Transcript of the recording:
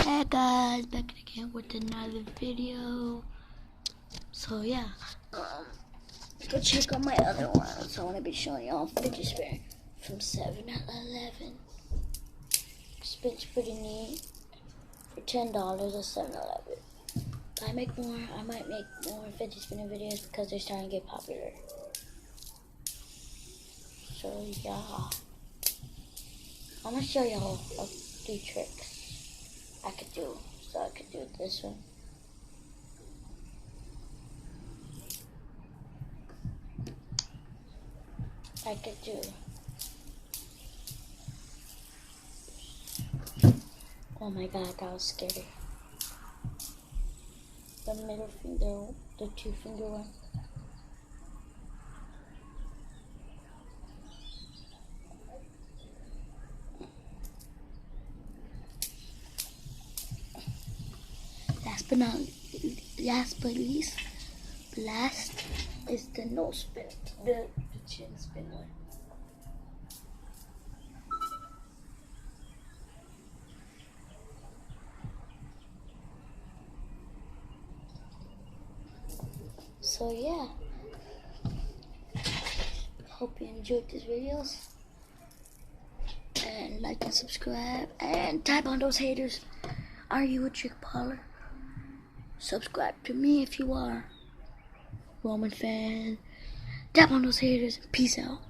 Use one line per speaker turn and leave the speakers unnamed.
Hey guys, back again with another video. So yeah, go check out my other one. So I want to be showing y'all fidget spinner from 7-Eleven. Spins pretty neat for $10 at 7-Eleven. I make more. I might make more fidget spinner videos because they're starting to get popular. So yeah, I'm gonna show y'all a few tricks I could do. So I could do this one. I could do. Oh my god, that was scary. The middle finger, the 2-finger one. Last but least, last is the no spin, the chin spin one. So yeah, hope you enjoyed these videos, and like and subscribe, and type on those haters. Are you a trick parlor? Subscribe to me if you are Roman fan. Tap on those haters. Peace out.